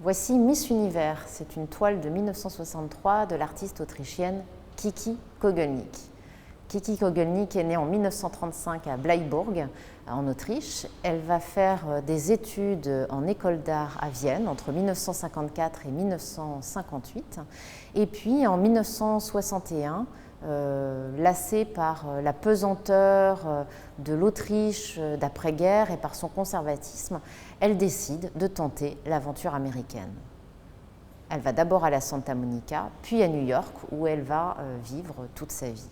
Voici Miss Univers, c'est une toile de 1963 de l'artiste autrichienne Kiki Kogelnik. Kiki Kogelnik est née en 1935 à Bleiburg, en Autriche. Elle va faire des études en école d'art à Vienne entre 1954 et 1958. Et puis en 1961, lassée par la pesanteur de l'Autriche d'après-guerre et par son conservatisme, elle décide de tenter l'aventure américaine. Elle va d'abord à la Santa Monica, puis à New York, où elle va vivre toute sa vie.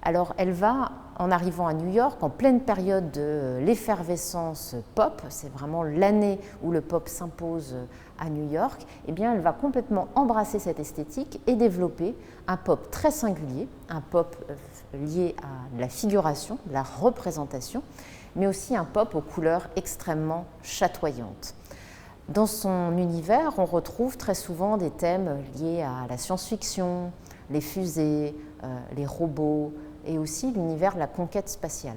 Alors elle va, en arrivant à New York, en pleine période de l'effervescence pop, c'est vraiment l'année où le pop s'impose à New York, eh bien elle va complètement embrasser cette esthétique et développer un pop très singulier, un pop lié à la figuration, la représentation, mais aussi un pop aux couleurs extrêmement chatoyantes. Dans son univers, on retrouve très souvent des thèmes liés à la science-fiction, les fusées, les robots, et aussi l'univers de la conquête spatiale.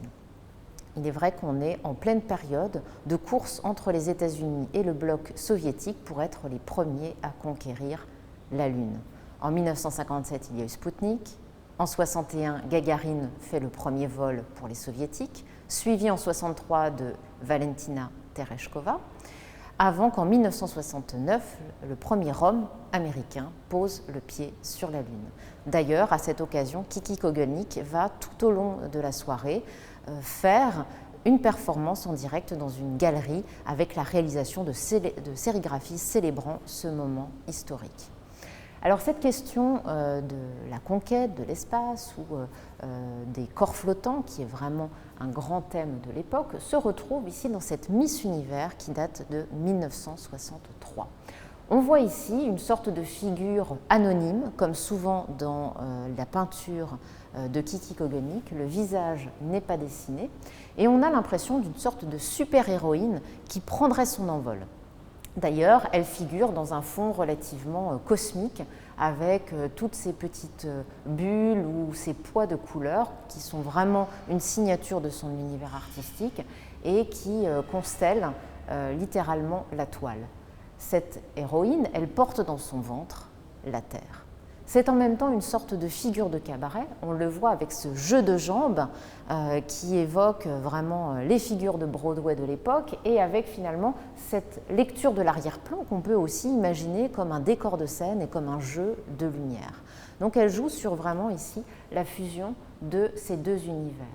Il est vrai qu'on est en pleine période de course entre les États-Unis et le bloc soviétique pour être les premiers à conquérir la Lune. En 1957, il y a eu Spoutnik. En 1961, Gagarine fait le premier vol pour les soviétiques, suivi en 1963 de Valentina Tereshkova, avant qu'en 1969, le premier homme américain pose le pied sur la Lune. D'ailleurs, à cette occasion, Kiki Kogelnik va tout au long de la soirée faire une performance en direct dans une galerie avec la réalisation de sérigraphies célébrant ce moment historique. Alors cette question de la conquête de l'espace ou des corps flottants, qui est vraiment un grand thème de l'époque, se retrouve ici dans cette Miss Univers qui date de 1963. On voit ici une sorte de figure anonyme, comme souvent dans la peinture de Kiki Kogelnik, le visage n'est pas dessiné, et on a l'impression d'une sorte de super-héroïne qui prendrait son envol. D'ailleurs, elle figure dans un fond relativement cosmique avec toutes ces petites bulles ou ces poids de couleurs qui sont vraiment une signature de son univers artistique et qui constellent littéralement la toile. Cette héroïne, elle porte dans son ventre la Terre. C'est en même temps une sorte de figure de cabaret, on le voit avec ce jeu de jambes qui évoque vraiment les figures de Broadway de l'époque et avec finalement cette lecture de l'arrière-plan qu'on peut aussi imaginer comme un décor de scène et comme un jeu de lumière. Donc elle joue sur vraiment ici la fusion de ces deux univers.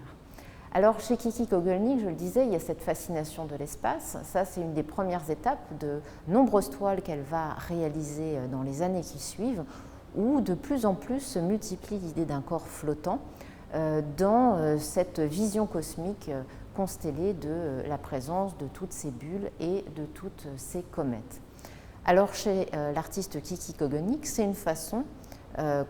Alors chez Kiki Kogelnik, je le disais, il y a cette fascination de l'espace. Ça, c'est une des premières étapes de nombreuses toiles qu'elle va réaliser dans les années qui suivent, où de plus en plus se multiplie l'idée d'un corps flottant dans cette vision cosmique constellée de la présence de toutes ces bulles et de toutes ces comètes. Alors chez l'artiste Kiki Kogelnik, c'est une façon,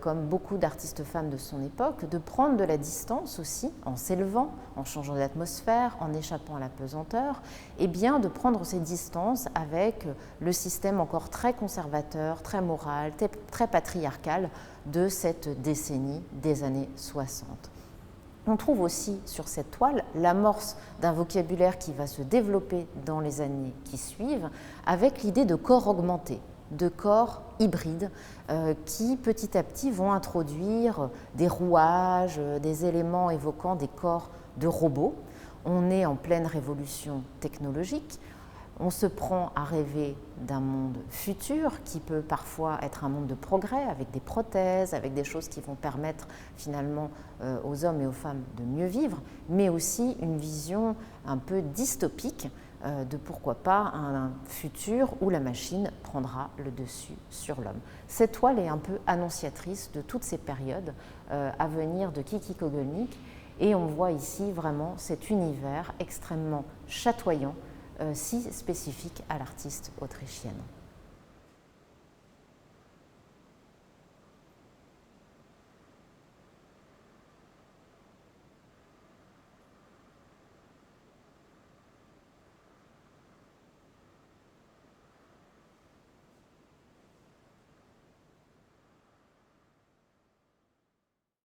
comme beaucoup d'artistes femmes de son époque, de prendre de la distance aussi, en s'élevant, en changeant d'atmosphère, en échappant à la pesanteur, et bien de prendre ces distances avec le système encore très conservateur, très moral, très patriarcal de cette décennie des années 60. On trouve aussi sur cette toile l'amorce d'un vocabulaire qui va se développer dans les années qui suivent avec l'idée de corps augmenté, de corps hybrides qui petit à petit vont introduire des rouages, des éléments évoquant des corps de robots. On est en pleine révolution technologique. On se prend à rêver d'un monde futur qui peut parfois être un monde de progrès avec des prothèses, avec des choses qui vont permettre finalement aux hommes et aux femmes de mieux vivre, mais aussi une vision un peu dystopique de pourquoi pas un futur où la machine prendra le dessus sur l'homme. Cette toile est un peu annonciatrice de toutes ces périodes à venir de Kiki Kogelnik et on voit ici vraiment cet univers extrêmement chatoyant si spécifique à l'artiste autrichienne.